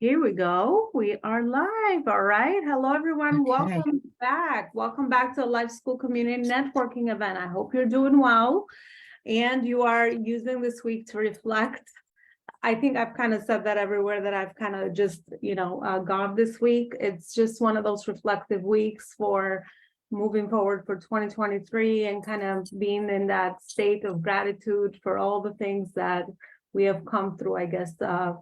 Here we go. We are live. All right. Hello, everyone. Okay. Welcome back. Welcome back to the Life School Community Networking event. I hope you're doing well and you are using this week to reflect. I think I've kind of said that everywhere that I've kind of just, gone this week. It's just one of those reflective weeks for moving forward for 2023 and kind of being in that state of gratitude for all the things that we have come through, I guess,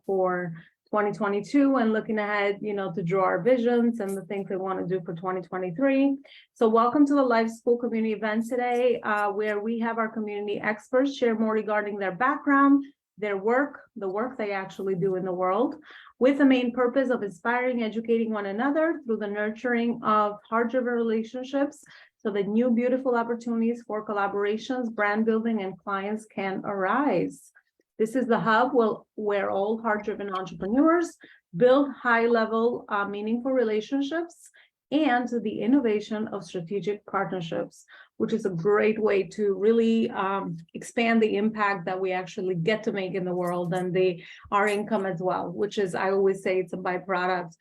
for 2022 and looking ahead, to draw our visions and the things we want to do for 2023. So welcome to the Life School Community event today, where we have our community experts share more regarding their background, their work, the work they actually do in the world, with the main purpose of inspiring, educating one another through the nurturing of heart-driven relationships so that new beautiful opportunities for collaborations, brand building, and clients can arise. This is the hub where all heart-driven entrepreneurs build high-level, meaningful relationships and the innovation of strategic partnerships, which is a great way to really expand the impact that we actually get to make in the world and our income as well, which is, I always say, it's a byproduct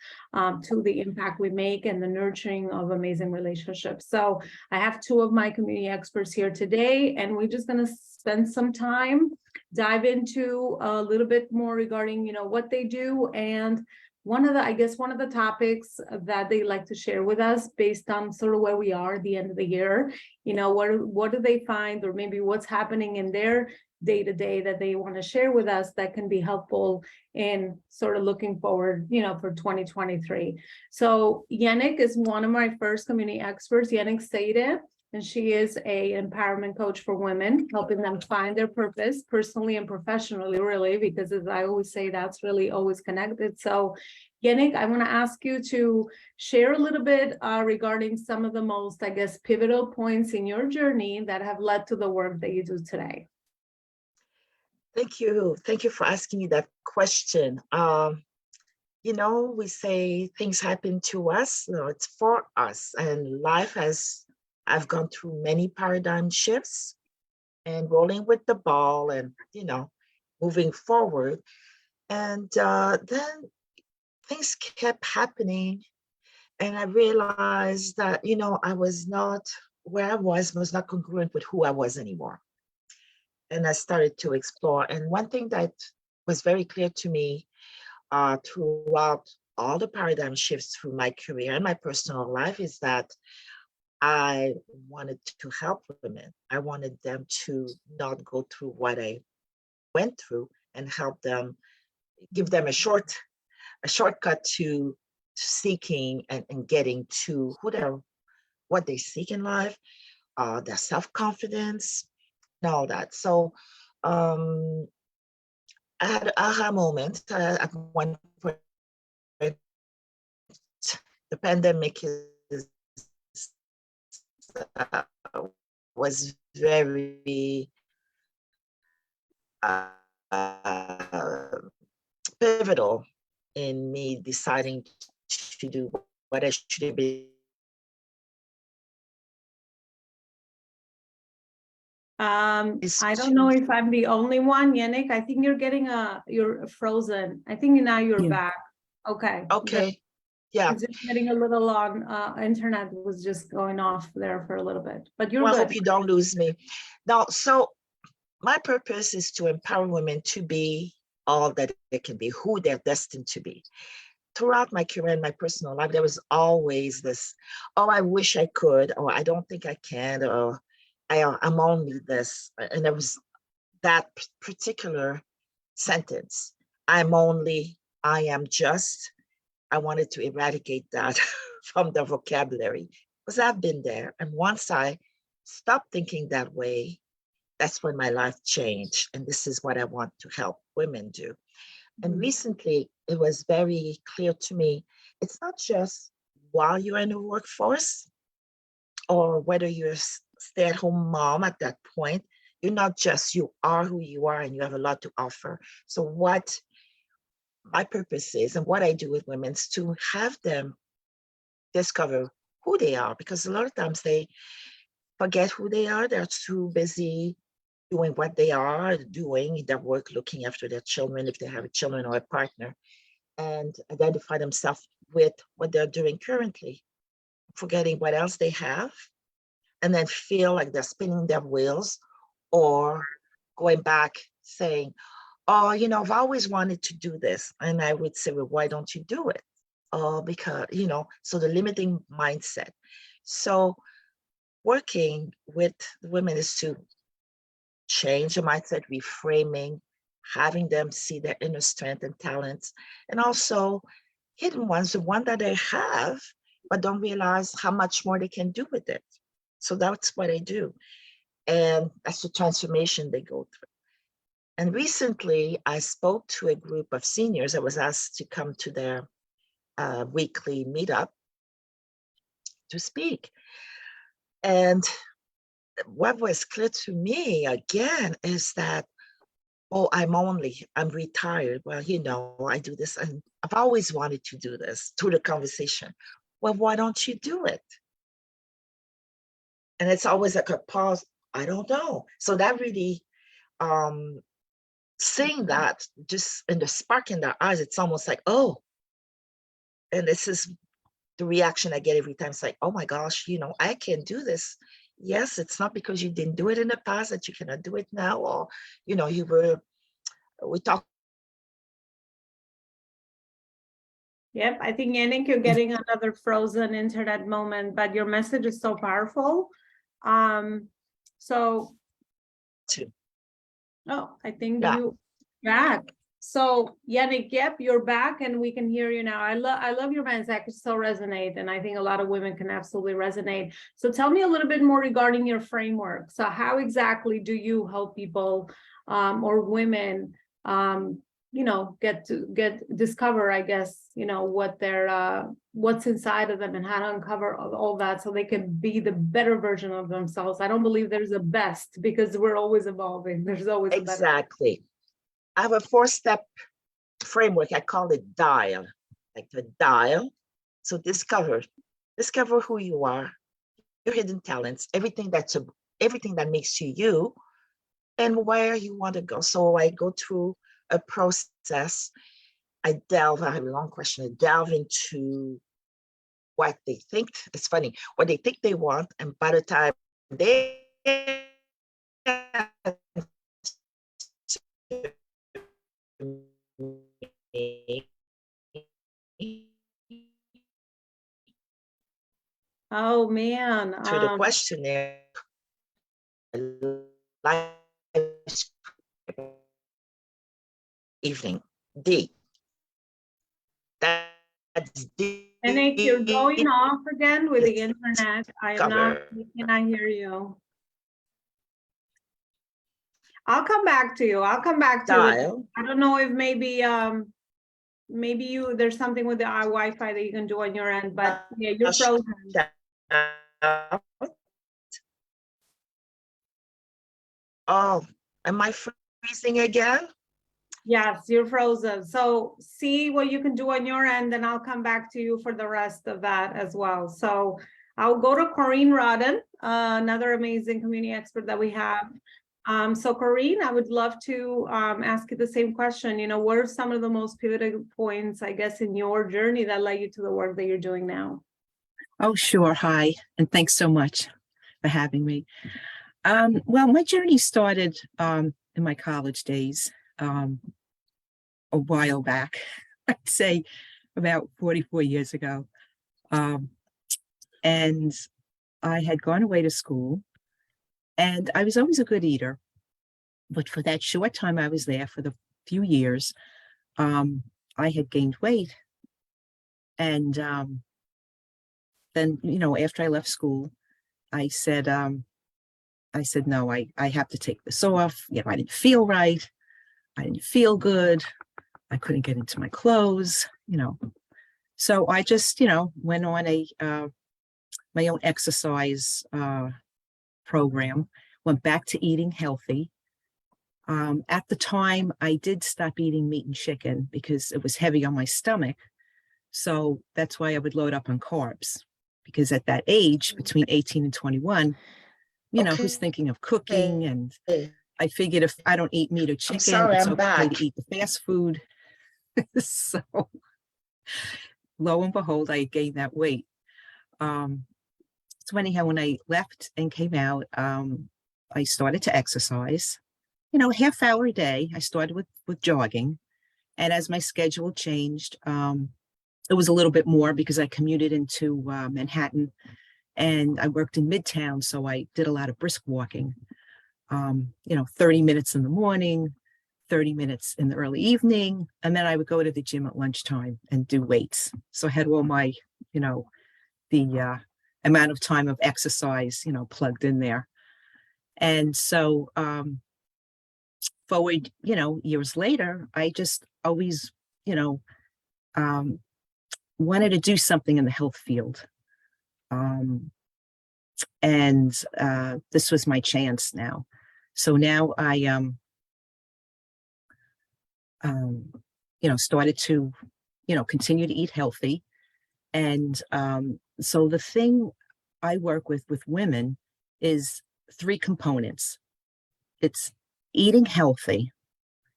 to the impact we make and the nurturing of amazing relationships. So I have two of my community experts here today, and we're just going to spend some time, dive into a little bit more regarding, what they do and one of the topics that they like to share with us based on sort of where we are at the end of the year, what do they find, or maybe what's happening in their day-to-day that they want to share with us that can be helpful in sort of looking forward, for 2023. So Yannick is one of my first community experts, Yannick Seide, and she is a empowerment coach for women, helping them find their purpose personally and professionally, really, because as I always say, that's really always connected. So Yannick, I want to ask you to share a little bit regarding some of the most, I guess, pivotal points in your journey that have led to the work that you do today. Thank you. Thank you for asking me that question. We say things happen to us, it's for us, and I've gone through many paradigm shifts and rolling with the ball and, moving forward. And then things kept happening. And I realized that, I was not, where I was not congruent with who I was anymore. And I started to explore. And one thing that was very clear to me throughout all the paradigm shifts through my career and my personal life is that I wanted to help women. I wanted them to not go through what I went through and help them, give them a shortcut to seeking and getting to what they seek in life, their self-confidence, and all that. So I had an aha moment at one point. The pandemic was very pivotal in me deciding to do what I should be. I don't know if I'm the only one, Yannick. I think you're frozen. I think now you're back. Okay. Okay. Yeah. Just getting a little on internet was just going off there for a little bit, but you're good. I hope you don't lose me. Now, so my purpose is to empower women to be all that they can be, who they're destined to be. Throughout my career and my personal life, there was always this, I wish I could, or I don't think I can, or I'm only this. And there was that particular sentence, I am just. I wanted to eradicate that from the vocabulary because I've been there. And once I stopped thinking that way, that's when my life changed. And this is what I want to help women do. And recently, it was very clear to me, it's not just while you're in the workforce or whether you're a stay-at-home mom at that point, you are who you are and you have a lot to offer. So what my purpose is and what I do with women is to have them discover who they are, because a lot of times they forget who they are. They're too busy doing what they are doing, their work, looking after their children, if they have a children or a partner. and identify themselves with what they're doing currently, forgetting what else they have, and then feel like they're spinning their wheels, or going back saying, oh, you know, I've always wanted to do this. And I would say, well, why don't you do it? Oh, because, you know, so the limiting mindset. So working with women is to change the mindset, reframing, having them see their inner strength and talents, and also hidden ones, the one that they have, but don't realize how much more they can do with it. So that's what I do. And that's the transformation they go through. And recently, I spoke to a group of seniors. I was asked to come to their weekly meetup to speak. And what was clear to me again is that, oh, I'm retired. Well, you know, I do this, and I've always wanted to do this, through the conversation. Well, why don't you do it? And it's always like a pause. I don't know. So that really, seeing that just in the spark in their eyes, it's almost like, oh, and this is the reaction I get every time. It's like, oh my gosh, you know, I can do this. Yes, it's not because you didn't do it in the past that you cannot do it now, or, you know, we talked. Yep, I think Yannick, you're getting another frozen internet moment, but your message is so powerful. So, oh, I think Yeah. you back. So Yannick, yep, you're back and we can hear you now. I love your message. I could so resonate, and I think a lot of women can absolutely resonate. So tell me a little bit more regarding your framework. So how exactly do you help people or women you know, discover, I guess, you know, what their what's inside of them, and how to uncover all that so they can be the better version of themselves. I don't believe there's a best, because we're always evolving. There's always a better. Exactly. I have a 4-step framework. I call it dial, like the dial. So discover who you are, your hidden talents, everything that makes you you, and where you want to go. So I go through a process. I have a long question. I delve into what they think. It's funny, what they think they want, and by the time they Oh man. to the questionnaire, life evening D. That's D. Yannick, you're going off again with the internet. I cannot hear you. I'll come back to you. I'll come back to you. I don't know if maybe there's something with the Wi-Fi that you can do on your end, but yeah, you're frozen. Oh, am I freezing again? Yes, you're frozen. So see what you can do on your end, and I'll come back to you for the rest of that as well. So I'll go to Corinne Rodden, another amazing community expert that we have. So Corinne, I would love to ask you the same question. You know, what are some of the most pivotal points, I guess, in your journey that led you to the work that you're doing now? Oh, sure. Hi, and thanks so much for having me. Well, my journey started in my college days a while back, I'd say about 44 years ago. And I had gone away to school, and I was always a good eater. But for that short time I was there, for the few years, I had gained weight. And then, you know, after I left school, I said, no, I have to take this off. You know, I didn't feel right. I didn't feel good. I couldn't get into my clothes, you know. So I just, you know, went on my own exercise program, went back to eating healthy. At the time, I did stop eating meat and chicken because it was heavy on my stomach. So that's why I would load up on carbs, because at that age, between 18 and 21, you know, who's thinking of cooking? And I figured if I don't eat meat or chicken, it's okay to eat the fast food. So Lo and behold, I gained that weight. So anyhow, when I left and came out, I started to exercise, half hour a day. I started with jogging. And as my schedule changed, it was a little bit more because I commuted into Manhattan and I worked in Midtown. So I did a lot of brisk walking, 30 minutes in the morning, 30 minutes in the early evening. And then I would go to the gym at lunchtime and do weights. So I had all my, the amount of time of exercise, plugged in there. And so forward, years later, I just always, wanted to do something in the health field. And this was my chance now. So now I, started to, continue to eat healthy. And so the thing I work with women is 3 components. It's eating healthy.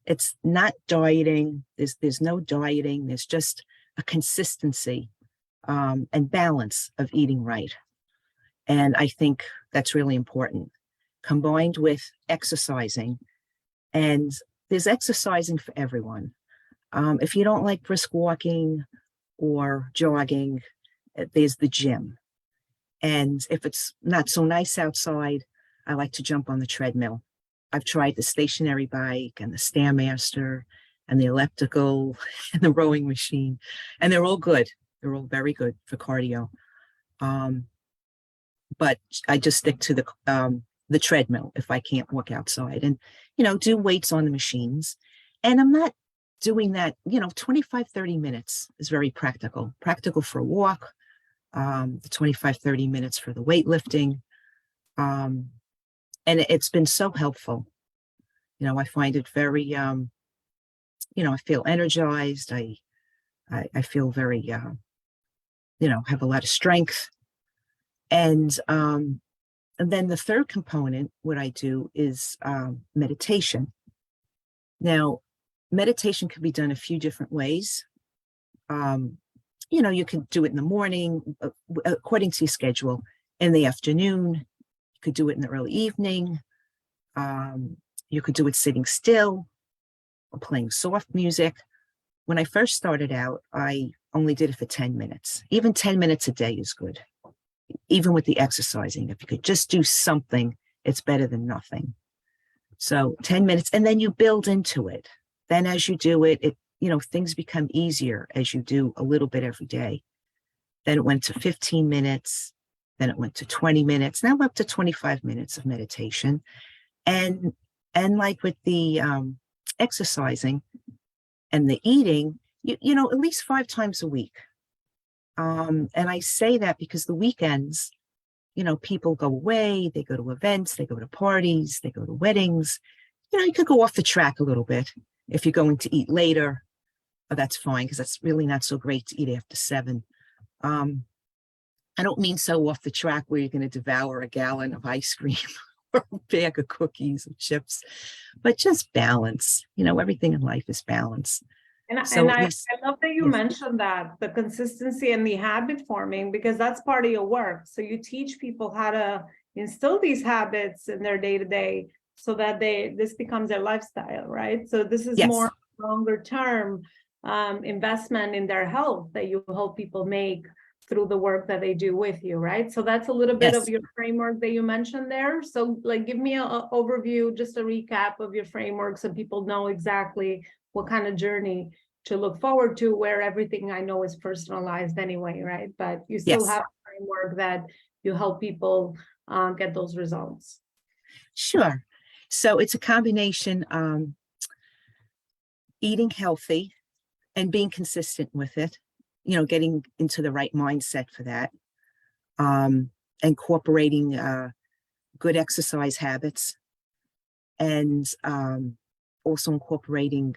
It's not dieting. There's no dieting. There's just a consistency and balance of eating right. And I think that's really important, combined with exercising. And there's exercising for everyone. If you don't like brisk walking or jogging, there's the gym. And if it's not so nice outside, I like to jump on the treadmill. I've tried the stationary bike and the Stairmaster and the elliptical and the rowing machine, and they're all good. They're all very good for cardio. But I just stick to the treadmill if I can't walk outside, and, do weights on the machines. And I'm not doing that, 25, 30 minutes is very practical for a walk, the 25, 30 minutes for the weightlifting. And it's been so helpful. I find it very, I feel energized. I feel very, have a lot of strength. And then the third component, what I do is meditation. Now, meditation can be done a few different ways. You can do it in the morning, according to your schedule, in the afternoon. You could do it in the early evening. You could do it sitting still or playing soft music. When I first started out, I only did it for 10 minutes. Even 10 minutes a day is good. Even with the exercising, if you could just do something, it's better than nothing. So 10 minutes, and then you build into it. Then as you do it, things become easier as you do a little bit every day. Then it went to 15 minutes. Then it went to 20 minutes. Now we're up to 25 minutes of meditation. And like with the exercising and the eating, at least 5 times a week. And I say that because the weekends, people go away, they go to events, they go to parties, they go to weddings. You could go off the track a little bit. If you're going to eat later, that's fine, because that's really not so great to eat after 7. I don't mean so off the track where you're going to devour a gallon of ice cream or a bag of cookies or chips, but just balance. Everything in life is balance. And So I least, love that you yes. mentioned that, the consistency and the habit forming, because that's part of your work. So you teach people how to instill these habits in their day-to-day so that this becomes their lifestyle, right? So this is Yes. more longer term investment in their health that you help people make through the work that they do with you, right? So that's a little bit Yes. of your framework that you mentioned there. So give me an overview, just a recap of your framework so people know exactly what kind of journey to look forward to, where everything I know is personalized anyway, right? But you still Yes. have a framework that you help people get those results. Sure. So it's a combination, eating healthy and being consistent with it, getting into the right mindset for that, incorporating good exercise habits, and also incorporating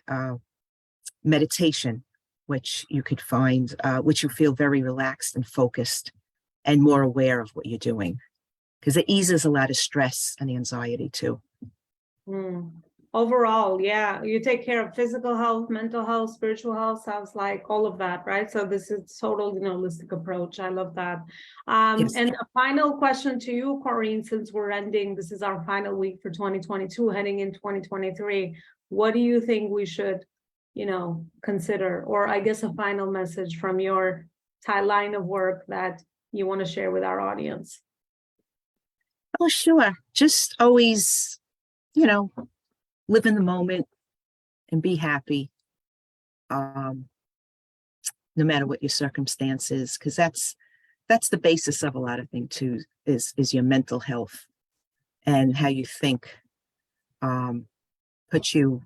meditation, which you could find, which you feel very relaxed and focused and more aware of what you're doing, because it eases a lot of stress and anxiety too. overall, yeah, you take care of physical health, mental health, spiritual health, sounds like all of that, right? So this is total, holistic approach. I love that. Yes. And a final question to you, Corinne, since we're ending, this is our final week for 2022, heading in 2023. What do you think we should, consider, or I guess a final message from your line of work that you want to share with our audience? Oh, sure. Just always, live in the moment and be happy. No matter what your circumstances, because that's the basis of a lot of things too, is your mental health and how you think puts you,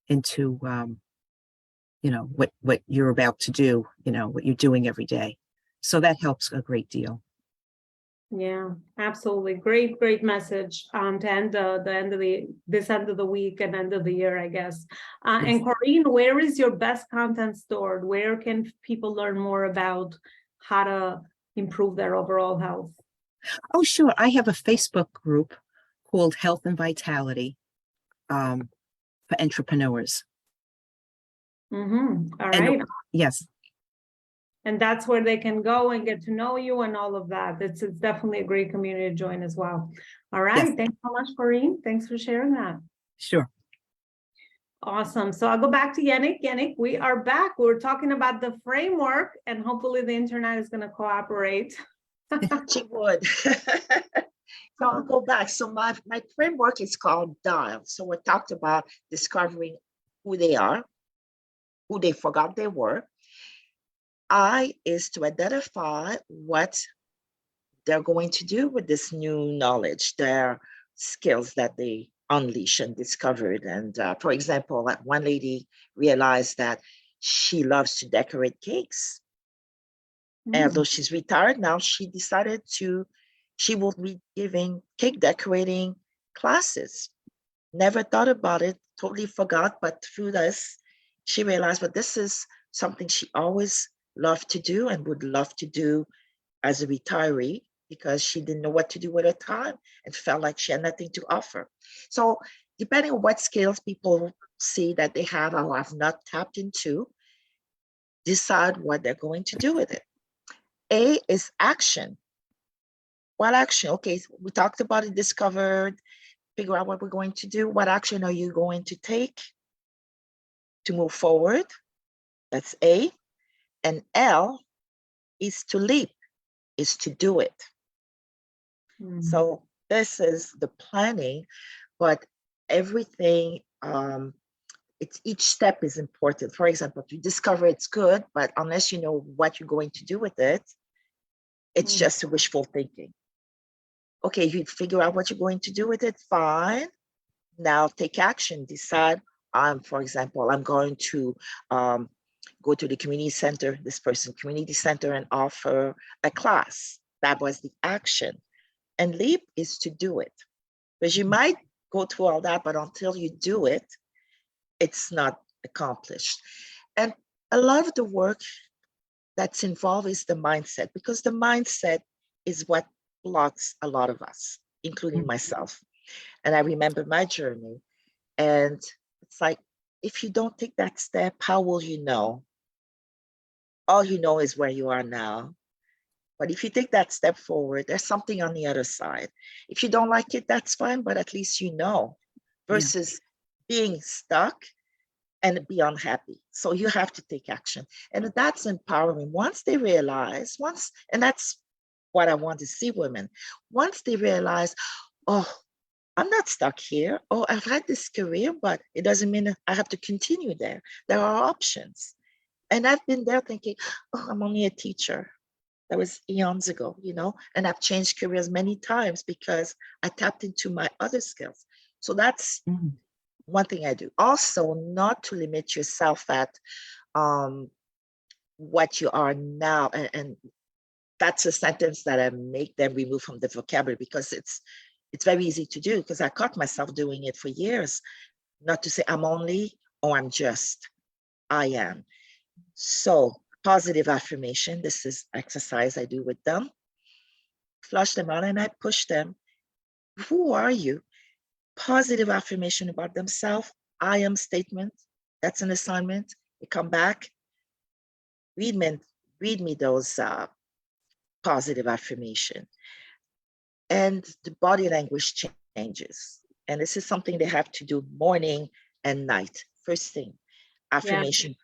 into what you're about to do, what you're doing every day. So that helps a great deal. Yeah, absolutely. Great message to end this end of the week and end of the year, I guess. And Corinne, where is your best content stored? Where can people learn more about how to improve their overall health? Oh, sure. I have a Facebook group called Health and Vitality for entrepreneurs. Mm-hmm. All And right. yes. And that's where they can go and get to know you and all of that. It's definitely a great community to join as well. All right. Yes. Thanks so much, Corinne. Thanks for sharing that. Sure. Awesome. So I'll go back to Yannick. Yannick, we are back. We're talking about the framework, and hopefully the internet is going to cooperate. She would. So I'll go back. So my framework is called DIAL. So we talked about discovering who they are, who they forgot they were. I is to identify what they're going to do with this new knowledge, their skills that they unleashed and discovered. And for example, like one lady realized that she loves to decorate cakes. And although she's retired now, she decided she will be giving cake decorating classes. Never thought about it, totally forgot, but through this, she realized, but this is something she always loved to do and would love to do as a retiree because she didn't know what to do with her time and felt like she had nothing to offer. So depending on what skills people see that they have or have not tapped into, decide what they're going to do with it. A is action. What action? Okay, so we talked about it, discovered, figure out what we're going to do. What action are you going to take to move forward? That's A. And L is to leap, is to do it. So this is the planning, but everything, it's each step is important. For example, if you discover it's good, but unless you know what you're going to do with it, it's just wishful thinking. Okay, you figure out what you're going to do with it, fine. Now take action, decide, for example, I'm going to go to the community center, community center, and offer a class. That was the action. And leap is to do it. Because you might go through all that, but until you do it, it's not accomplished. And a lot of the work that's involved is the mindset, because the mindset is what blocks a lot of us, including myself. And I remember my journey, and it's like, if you don't take that step, how will you know? All you know is where you are now. But if you take that step forward, there's something on the other side. If you don't like it, that's fine, but at least you know, versus being stuck and be unhappy. So you have to take action. And that's empowering. Once they realize, and that's what I want to see women, once they realize, oh, I'm not stuck here. Oh, I've had this career, but it doesn't mean I have to continue there. There are options. And I've been there thinking, oh, I'm only a teacher. That was eons ago, and I've changed careers many times because I tapped into my other skills. So that's one thing I do. Also, not to limit yourself at what you are now. And that's a sentence that I make them remove from the vocabulary, because it's very easy to do, because I caught myself doing it for years. Not to say I'm only, or I'm just, I am. So positive affirmation, this is exercise I do with them. Flush them out and I push them. Who are you? positive affirmation about themselves. I am statement. That's an assignment. They come back, read me those positive affirmation. And the body language changes. And this is something they have to do morning and night. First thing, affirmation.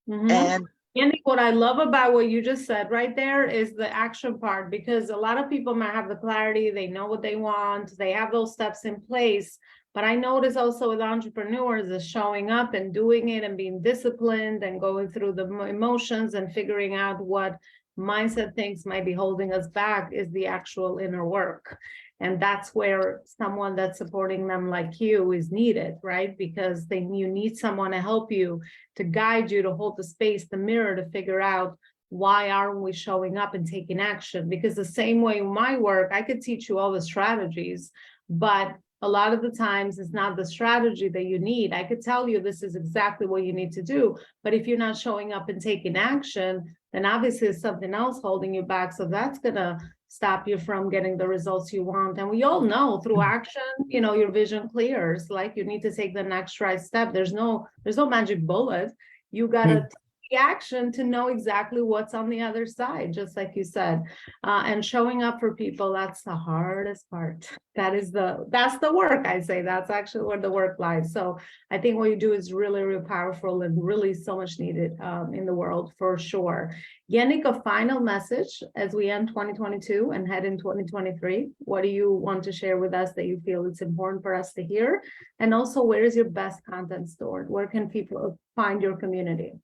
Mhm. And Andy, what I love about what you just said right there is the action part, because a lot of people might have the clarity, they know what they want, they have those steps in place. But I notice also with entrepreneurs is showing up and doing it and being disciplined and going through the emotions and figuring out what mindset things might be holding us back is the actual inner work. And that's where someone that's supporting them like you is needed, right? Because you need someone to help you, to guide you, to hold the space, the mirror, to figure out why aren't we showing up and taking action? Because the same way in my work, I could teach you all the strategies, but a lot of the times it's not the strategy that you need. I could tell you this is exactly what you need to do, but if you're not showing up and taking action, then obviously there's something else holding you back. So that's gonna stop you from getting the results you want. And we all know through action, your vision clears. Like you need to take the next right step. There's no magic bullet. You gotta take the action to know exactly what's on the other side, just like you said. And showing up for people, that's the hardest part. That's the work, I say. That's actually where the work lies. So I think what you do is really, really powerful and really so much needed in the world for sure. Yannick, a final message as we end 2022 and head in 2023. What do you want to share with us that you feel it's important for us to hear? And also, where is your best content stored? Where can people find your community?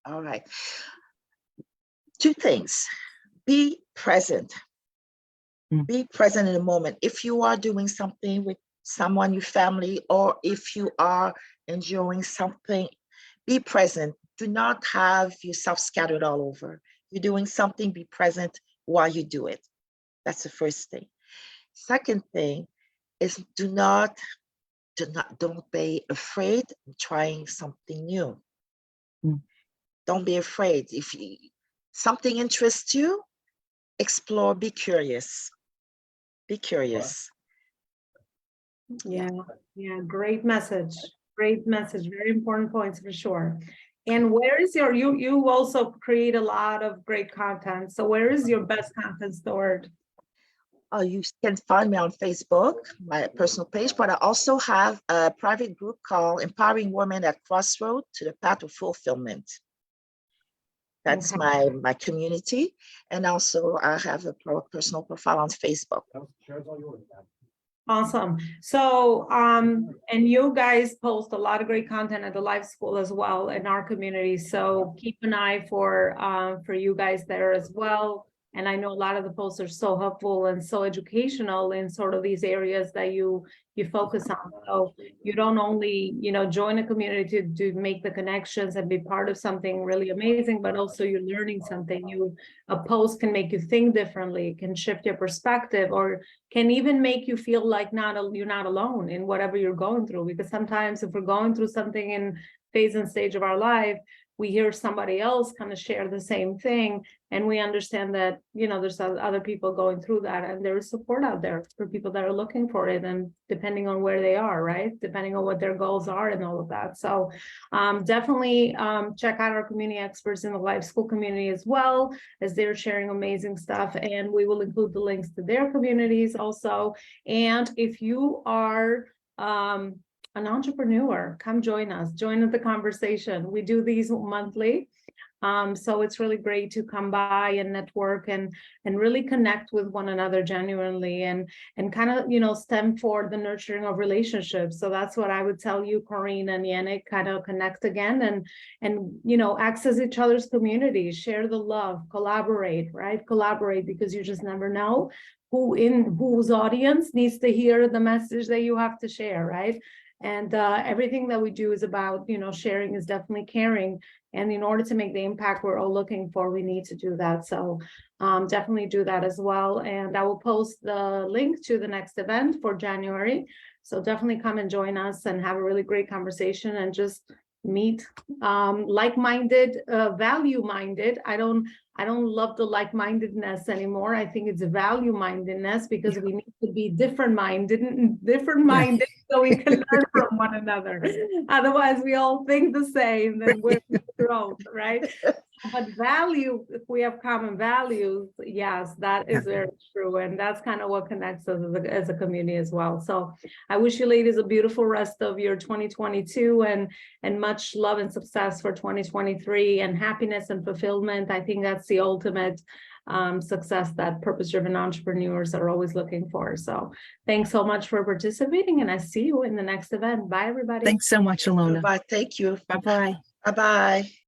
all right. Two things. Be present. Be present in the moment. If you are doing something with someone, your family, or if you are enjoying something, be present. Do not have yourself scattered all over. You're doing something, be present while you do it. That's the first thing. Second thing is don't be afraid of trying something new. Don't be afraid. If something interests you, explore, be curious. Be curious. Yeah, great message. Great message. Very important points for sure. And where is you also create a lot of great content. So where is your best content stored? Oh, you can find me on Facebook, my personal page, but I also have a private group called Empowering Women at Crossroad to the Path of Fulfillment. That's Okay. my community. And also I have a personal profile on Facebook. Awesome. So, and you guys post a lot of great content at the Life School as well in our community. So keep an eye for you guys there as well. And I know a lot of the posts are so helpful and so educational in sort of these areas that you focus on. So you don't only, join a community to make the connections and be part of something really amazing, but also you're learning something. A post can make you think differently, can shift your perspective, or can even make you feel like you're not alone in whatever you're going through. Because sometimes if we're going through something in phase and stage of our life, we hear somebody else kind of share the same thing, and we understand that there's other people going through that, and there is support out there for people that are looking for it, and depending on where they are, right, depending on what their goals are and all of that. So definitely check out our community experts in the Life School community as well, as they're sharing amazing stuff, and we will include the links to their communities also. And if you are an entrepreneur, come join us, join the conversation. We do these monthly. So it's really great to come by and network and really connect with one another genuinely and kind of, stem for the nurturing of relationships. So that's what I would tell you, Corinne and Yannick, kind of connect again and access each other's communities, share the love, collaborate, right? Collaborate, because you just never know whose audience needs to hear the message that you have to share, right? And everything that we do is about, sharing is definitely caring. And in order to make the impact we're all looking for, we need to do that. So definitely do that as well. And I will post the link to the next event for January. So definitely come and join us and have a really great conversation and just meet like-minded, value-minded. I don't love the like-mindedness anymore. I think it's a value-mindedness, because we need to be different-minded, so we can learn from one another. Otherwise, we all think the same, then we're growth, right? But value, if we have common values, yes, that is very true. And that's kind of what connects us as a community as well. So I wish you ladies a beautiful rest of your 2022, and much love and success for 2023, and happiness and fulfillment. I think that's the ultimate success that purpose-driven entrepreneurs are always looking for. So thanks so much for participating, and I see you in the next event. Bye, everybody. Thanks so much, Elona. Bye. Thank you. Bye-bye. Bye-bye.